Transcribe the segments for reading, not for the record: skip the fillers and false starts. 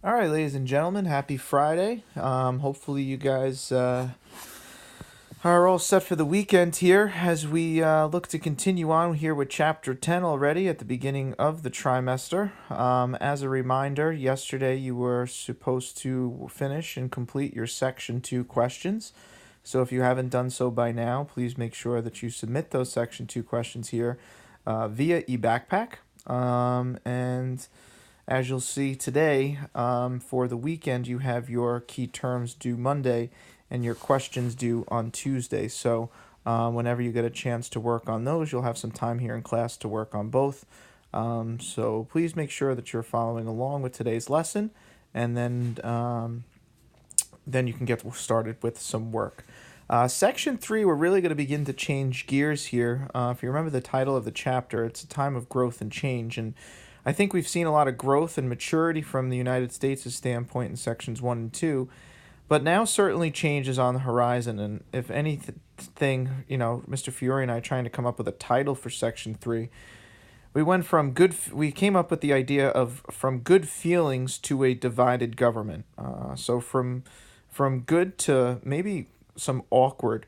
All right, ladies and gentlemen, happy Friday. Hopefully, you guys are all set for the weekend here as we look to continue on here with Chapter 10 already at the beginning of the trimester. As a reminder, yesterday you were supposed to finish and complete your Section 2 questions. So if you haven't done so by now, please make sure that you submit those Section 2 questions here via eBackpack. And as you'll see today, for the weekend, you have your key terms due Monday and your questions due on Tuesday. So whenever you get a chance to work on those, you'll have some time here in class to work on both. So please make sure that you're following along with today's lesson, and then you can get started with some work. Section 3, we're really going to begin to change gears here. If you remember the title of the chapter, it's a time of growth and change, and I think we've seen a lot of growth and maturity from the United States' standpoint in sections 1 and 2, but now certainly change is on the horizon, and if anything, Mr. Fiore and I trying to come up with a title for section 3, we came up with the idea of from good feelings to a divided government. So from good to maybe some awkward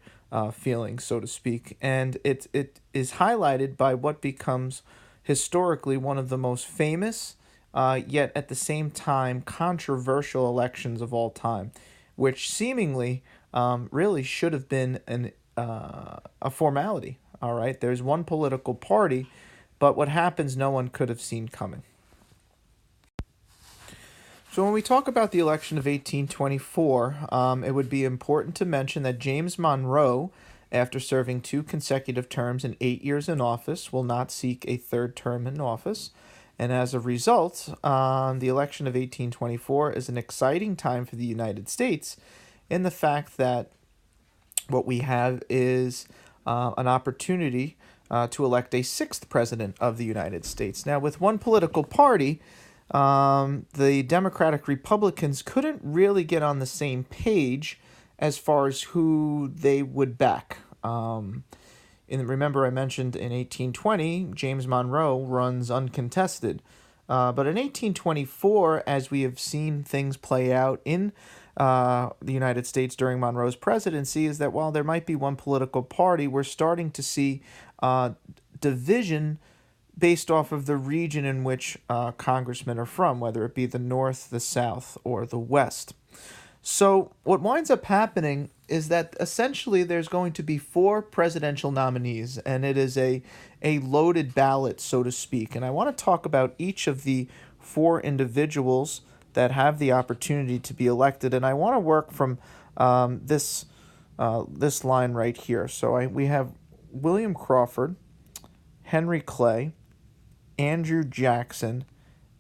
feelings, so to speak, and it is highlighted by what becomes historically one of the most famous, yet at the same time controversial elections of all time, which seemingly really should have been a formality. All right, there's one political party, but what happens no one could have seen coming. So when we talk about the election of 1824, it would be important to mention that James Monroe, after serving 2 consecutive terms and 8 years in office, will not seek a third term in office. And as a result, the election of 1824 is an exciting time for the United States in the fact that what we have is an opportunity to elect a 6th president of the United States. Now, with one political party, the Democratic Republicans couldn't really get on the same page as far as who they would back. Remember I mentioned in 1820, James Monroe runs uncontested. But in 1824, as we have seen things play out in the United States during Monroe's presidency, is that while there might be one political party, we're starting to see division based off of the region in which congressmen are from, whether it be the North, the South, or the West. So what winds up happening is that essentially there's going to be 4 presidential nominees, and it is a loaded ballot, so to speak. And I want to talk about each of the 4 individuals that have the opportunity to be elected, and I want to work from this line right here. So we have William Crawford, Henry Clay, Andrew Jackson,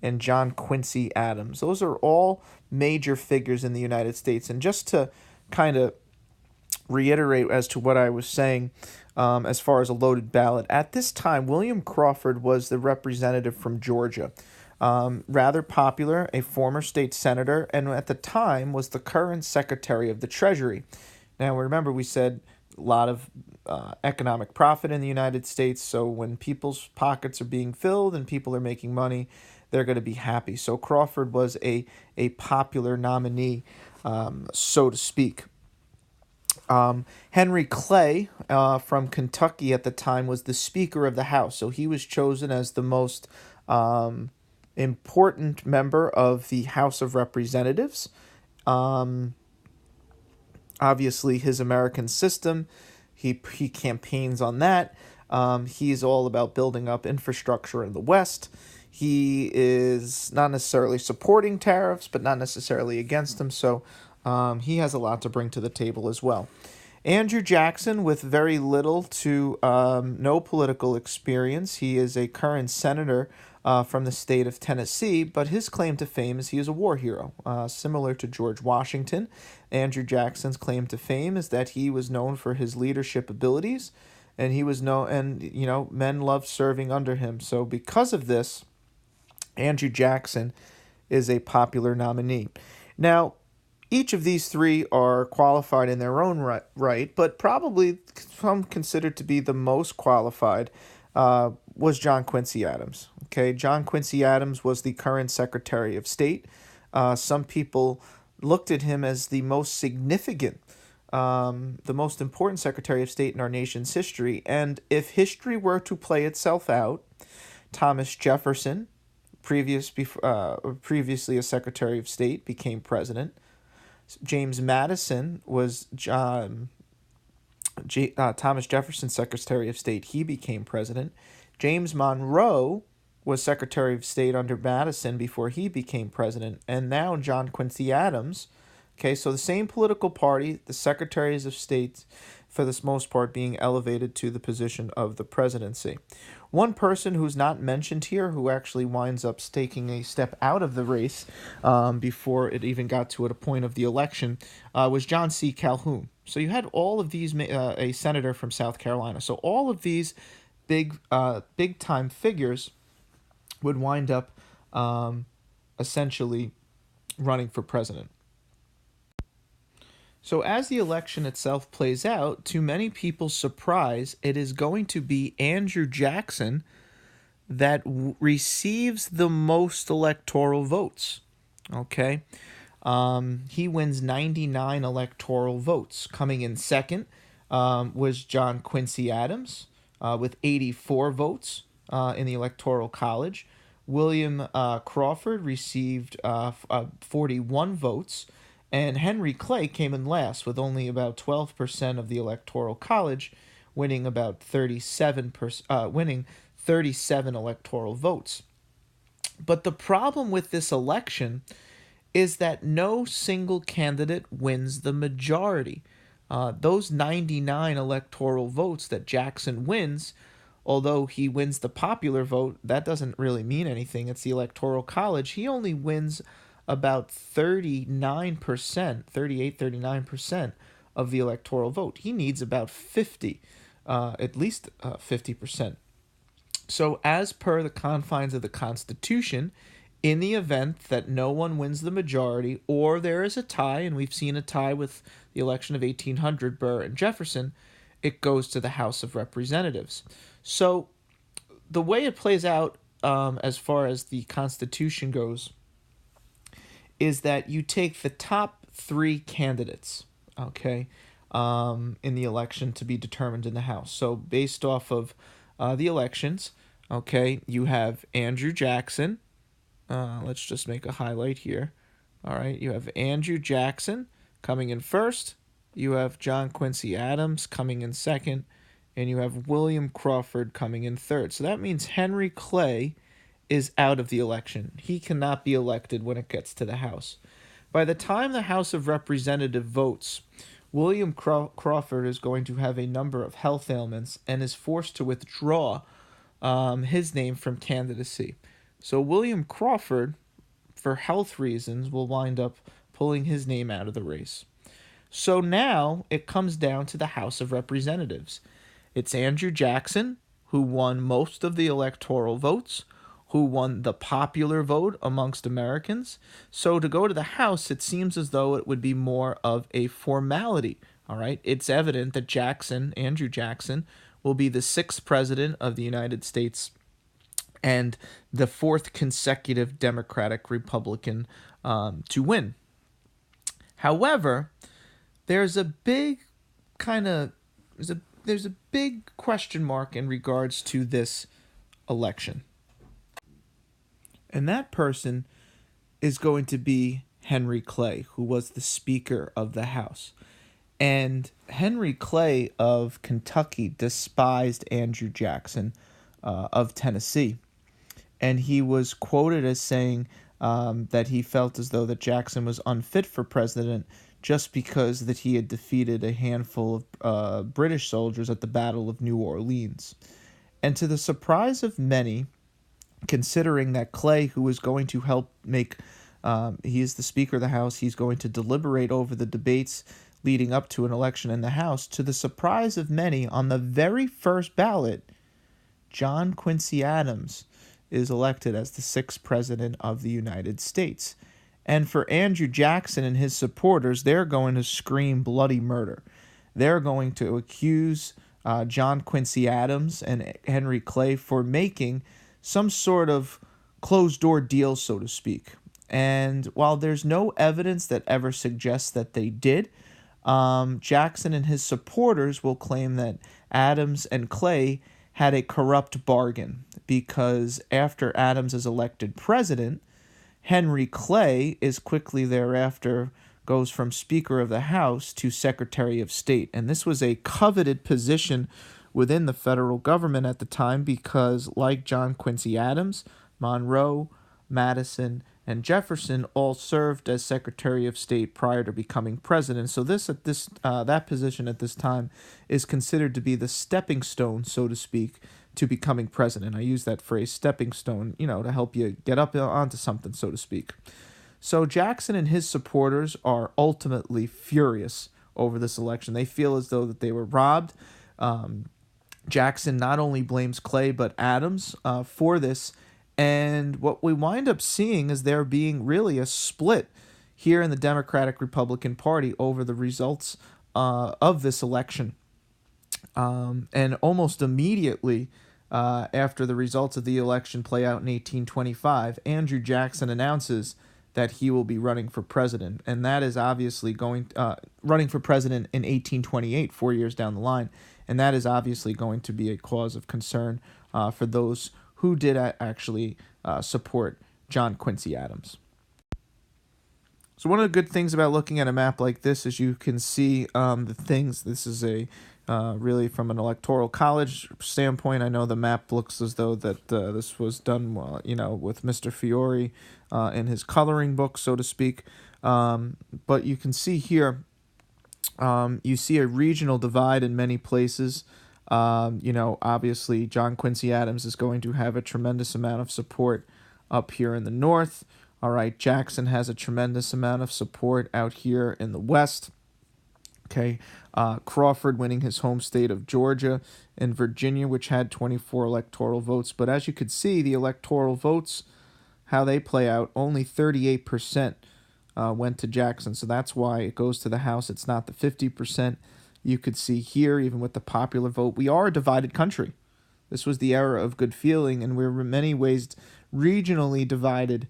and John Quincy Adams. Those are all major figures in the United States. And just to kind of reiterate as to what I was saying as far as a loaded ballot, at this time, William Crawford was the representative from Georgia. Rather popular, a former state senator, and at the time was the current Secretary of the Treasury. Now, remember we said a lot of economic profit in the United States, so when people's pockets are being filled and people are making money, they're going to be happy. So Crawford was a popular nominee, so to speak. Henry Clay from Kentucky at the time was the Speaker of the House, so he was chosen as the most important member of the House of Representatives. Obviously, his American system, he campaigns on that. He's all about building up infrastructure in the West. He is not necessarily supporting tariffs, but not necessarily against them, so he has a lot to bring to the table as well. Andrew Jackson, with very little to no political experience, he is a current senator from the state of Tennessee, but his claim to fame is he is a war hero. Similar to George Washington, Andrew Jackson's claim to fame is that he was known for his leadership abilities, and men loved serving under him. So because of this, Andrew Jackson is a popular nominee. Now, each of these 3 are qualified in their own right, but probably some considered to be the most qualified was John Quincy Adams. Okay, John Quincy Adams was the current Secretary of State. Some people looked at him as the most significant, the most important Secretary of State in our nation's history. And if history were to play itself out, Thomas Jefferson, previously a Secretary of State, became president. James Madison was Thomas Jefferson's Secretary of State. He became president. James Monroe was Secretary of State under Madison before he became president. And now John Quincy Adams. Okay, so the same political party, the Secretaries of State, for the most part, being elevated to the position of the presidency. One person who's not mentioned here, who actually winds up taking a step out of the race before it even got to a point of the election, was John C. Calhoun. So you had all of these, a senator from South Carolina. So all of these big time figures would wind up essentially running for president. So as the election itself plays out, to many people's surprise, it is going to be Andrew Jackson that receives the most electoral votes. Okay? He wins 99 electoral votes. Coming in second was John Quincy Adams with 84 votes in the Electoral College. William Crawford received 41 votes. And Henry Clay came in last with only about 12% of the Electoral College, winning about 37 electoral votes. But the problem with this election is that no single candidate wins the majority. Those 99 electoral votes that Jackson wins, although he wins the popular vote, that doesn't really mean anything. It's the Electoral College. He only wins about 39% of the electoral vote. He needs about 50, at least 50%. So as per the confines of the Constitution, in the event that no one wins the majority or there is a tie, and we've seen a tie with the election of 1800, Burr and Jefferson, it goes to the House of Representatives. So the way it plays out as far as the Constitution goes is that you take the top three candidates, okay, in the election to be determined in the House. So based off of the elections, okay, you have Andrew Jackson. Let's just make a highlight here. All right, you have Andrew Jackson coming in first. You have John Quincy Adams coming in second. And you have William Crawford coming in third. So that means Henry Clay is out of the election. He cannot be elected when it gets to the House. By the time the House of Representatives votes, William Crawford is going to have a number of health ailments and is forced to withdraw his name from candidacy. So William Crawford, for health reasons, will wind up pulling his name out of the race. So now it comes down to the House of Representatives. It's Andrew Jackson, who won most of the electoral votes, who won the popular vote amongst Americans. So to go to the House, it seems as though it would be more of a formality. All right, it's evident that Andrew Jackson, will be the sixth president of the United States and the fourth consecutive Democratic Republican to win. However, there's a big there's a big question mark in regards to this election. And that person is going to be Henry Clay, who was the Speaker of the House. And Henry Clay of Kentucky despised Andrew Jackson of Tennessee. And he was quoted as saying that he felt as though that Jackson was unfit for president just because that he had defeated a handful of British soldiers at the Battle of New Orleans. And to the surprise of many, considering that Clay, who is going to help he is the Speaker of the House, he's going to deliberate over the debates leading up to an election in the House, to the surprise of many, on the very first ballot, John Quincy Adams is elected as the sixth president of the United States. And for Andrew Jackson and his supporters, they're going to scream bloody murder. They're going to accuse John Quincy Adams and Henry Clay for making some sort of closed-door deal, so to speak. And while there's no evidence that ever suggests that they did, Jackson and his supporters will claim that Adams and Clay had a corrupt bargain because after Adams is elected president, Henry Clay is quickly thereafter goes from Speaker of the House to Secretary of State. And this was a coveted position within the federal government at the time because, like John Quincy Adams, Monroe, Madison, and Jefferson all served as Secretary of State prior to becoming president. So that position at this time is considered to be the stepping stone, so to speak, to becoming president. I use that phrase, stepping stone, to help you get up onto something, so to speak. So Jackson and his supporters are ultimately furious over this election. They feel as though that they were robbed. Jackson not only blames Clay but Adams for this. And what we wind up seeing is there being really a split here in the Democratic-Republican Party over the results of this election. And almost immediately after the results of the election play out in 1825, Andrew Jackson announces that he will be running for president. And that is obviously running for president in 1828, 4 years down the line. And that is obviously going to be a cause of concern for those who did actually support John Quincy Adams. So one of the good things about looking at a map like this is you can see the things. This is really from an electoral college standpoint. I know the map looks as though that this was done, with Mr. Fiore in his coloring book, so to speak. But you can see here, you see a regional divide in many places. Obviously John Quincy Adams is going to have a tremendous amount of support up here in the north. All right, Jackson has a tremendous amount of support out here in the west. Okay, Crawford winning his home state of Georgia and Virginia, which had 24 electoral votes. But as you could see, the electoral votes, how they play out, only 38% went to Jackson. So that's why it goes to the House. It's not the 50%. You could see here, even with the popular vote, we are a divided country. This was the era of good feeling, and we're in many ways regionally divided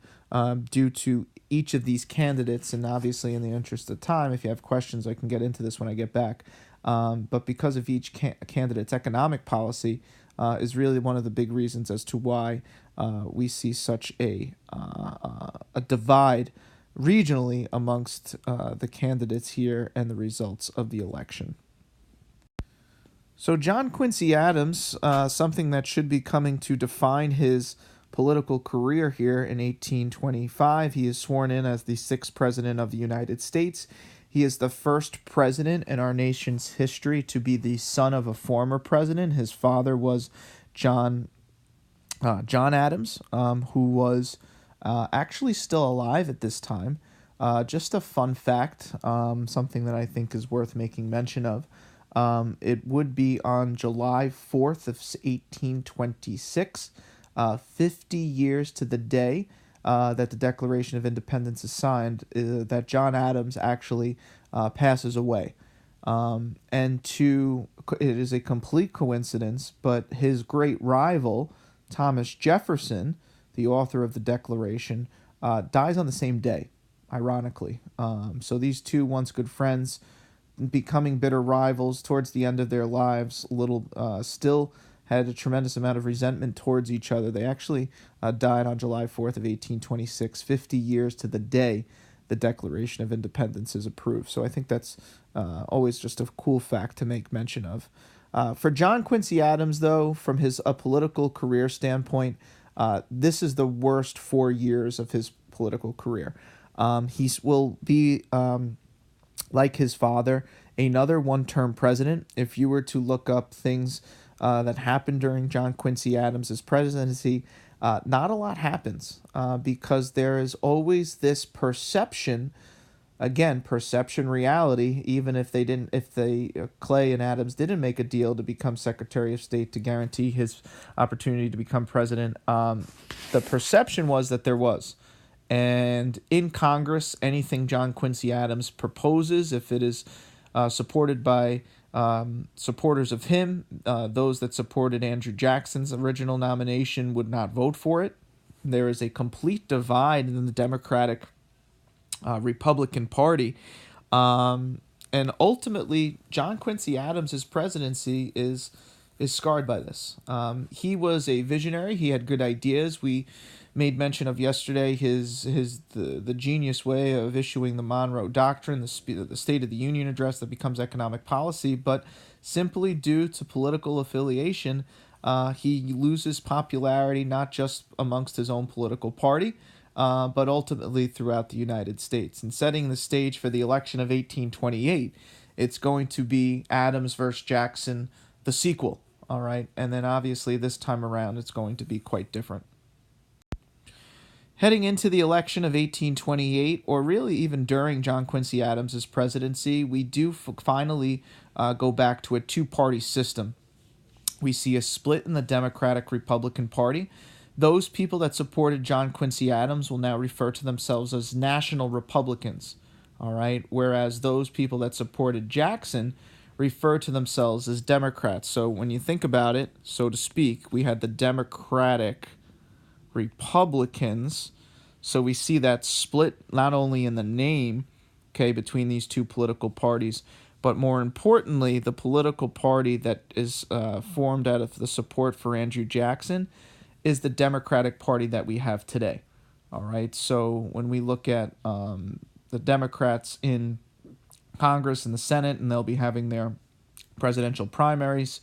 due to each of these candidates. And obviously, in the interest of time, if you have questions, I can get into this when I get back. But because of each candidate's economic policy is really one of the big reasons as to why we see such a divide regionally amongst the candidates here and the results of the election. So John Quincy Adams, something that should be coming to define his political career here in 1825, he is sworn in as the 6th President of the United States. He is the first president in our nation's history to be the son of a former president. His father was John Adams, who was actually still alive at this time. Just a fun fact, something that I think is worth making mention of. It would be on July 4th of 1826, 50 years to the day that the Declaration of Independence is signed, that John Adams actually passes away. And it is a complete coincidence, but his great rival, Thomas Jefferson, the author of the Declaration, dies on the same day, ironically. So these two once good friends becoming bitter rivals towards the end of their lives, still had a tremendous amount of resentment towards each other. They actually died on July 4th of 1826, 50 years to the day the Declaration of Independence is approved. So I think that's always just a cool fact to make mention of. For John Quincy Adams, though, from his political career standpoint, this is the worst 4 years of his political career. He will be, like his father, another one-term president. If you were to look up things that happened during John Quincy Adams' presidency, not a lot happens because there is always this perception, again, perception reality, even if Clay and Adams didn't make a deal to become Secretary of State to guarantee his opportunity to become president, the perception was that there was. And in Congress, anything John Quincy Adams proposes, if it is supported by supporters of him, those that supported Andrew Jackson's original nomination would not vote for it there is a complete divide in the Democratic Republican Party. And ultimately, John Quincy Adams' presidency is scarred by this. He was a visionary. He had good ideas. We made mention of yesterday the genius way of issuing the Monroe Doctrine, the State of the Union address that becomes economic policy. But simply due to political affiliation, he loses popularity not just amongst his own political party, but ultimately throughout the United States. And setting the stage for the election of 1828, it's going to be Adams versus Jackson, the sequel, all right? And then obviously this time around, it's going to be quite different. Heading into the election of 1828, or really even during John Quincy Adams' presidency, we do finally go back to a two-party system. We see a split in the Democratic-Republican Party. Those people that supported John Quincy Adams will now refer to themselves as National Republicans, all right? Whereas those people that supported Jackson refer to themselves as Democrats. So when you think about it, so to speak, we had the Democratic Republicans. So we see that split not only in the name, okay, between these two political parties, but more importantly, the political party that is formed out of the support for Andrew Jackson is the Democratic Party that we have today. All right, so when we look at the Democrats in Congress and the Senate, and they'll be having their presidential primaries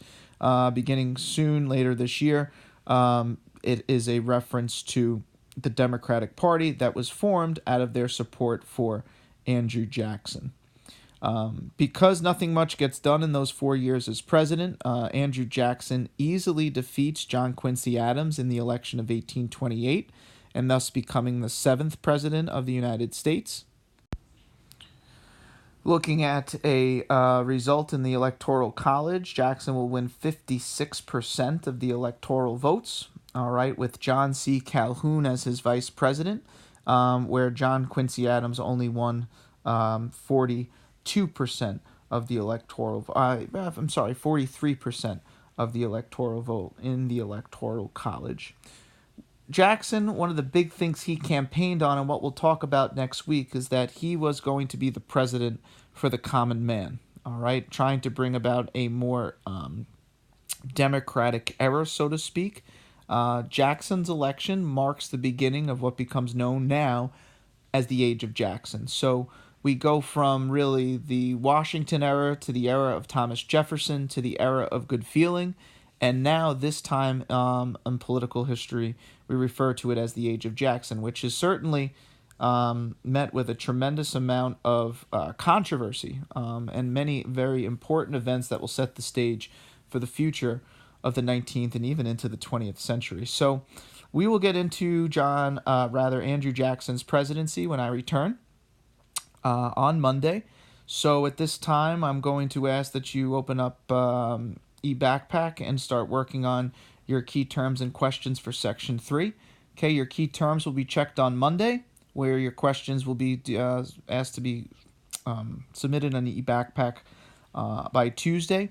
beginning soon, later this year, it is a reference to the Democratic Party that was formed out of their support for Andrew Jackson. Because nothing much gets done in those 4 years as president, Andrew Jackson easily defeats John Quincy Adams in the election of 1828, and thus becoming the 7th president of the United States. Looking at a result in the Electoral College, Jackson will win 56% of the electoral votes, all right, with John C. Calhoun as his vice president, where John Quincy Adams only won 42% of the electoral 43% of the electoral vote in the Electoral College. Jackson, one of the big things he campaigned on, and what we'll talk about next week, is that he was going to be the president for the common man, all right, trying to bring about a more democratic era, so to speak. Jackson's election marks the beginning of what becomes known now as the Age of Jackson. So we go from really the Washington era to the era of Thomas Jefferson to the era of good feeling. And now this time in political history, we refer to it as the Age of Jackson, which is certainly met with a tremendous amount of controversy and many very important events that will set the stage for the future of the 19th and even into the 20th century. So we will get into Andrew Jackson's presidency when I return on Monday. So at this time, I'm going to ask that you open up eBackpack and start working on your key terms and questions for Section 3. Okay, your key terms will be checked on Monday, where your questions will be asked to be submitted on the eBackpack by Tuesday.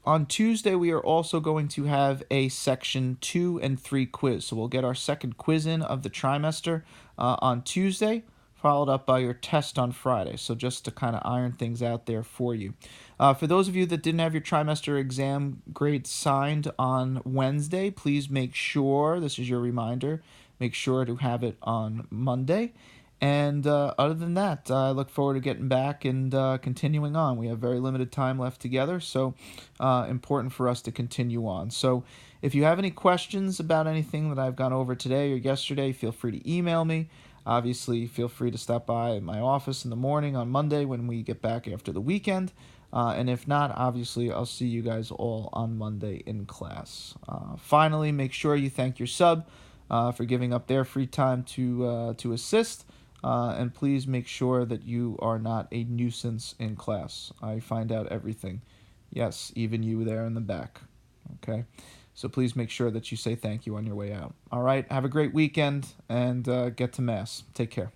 On Tuesday, we are also going to have a Section 2 and 3 quiz. So we'll get our second quiz in of the trimester on Tuesday, followed up by your test on Friday. So just to kind of iron things out there for you. For those of you that didn't have your trimester exam grade signed on Wednesday, please make sure, this is your reminder, make sure to have it on Monday. And other than that, I look forward to getting back and continuing on. We have very limited time left together, so important for us to continue on. So if you have any questions about anything that I've gone over today or yesterday, feel free to email me. Obviously, feel free to stop by my office in the morning on Monday when we get back after the weekend. And if not, obviously, I'll see you guys all on Monday in class. Finally, make sure you thank your sub for giving up their free time to assist. And please make sure that you are not a nuisance in class. I find out everything. Yes, even you there in the back. Okay? So please make sure that you say thank you on your way out. All right? Have a great weekend and get to Mass. Take care.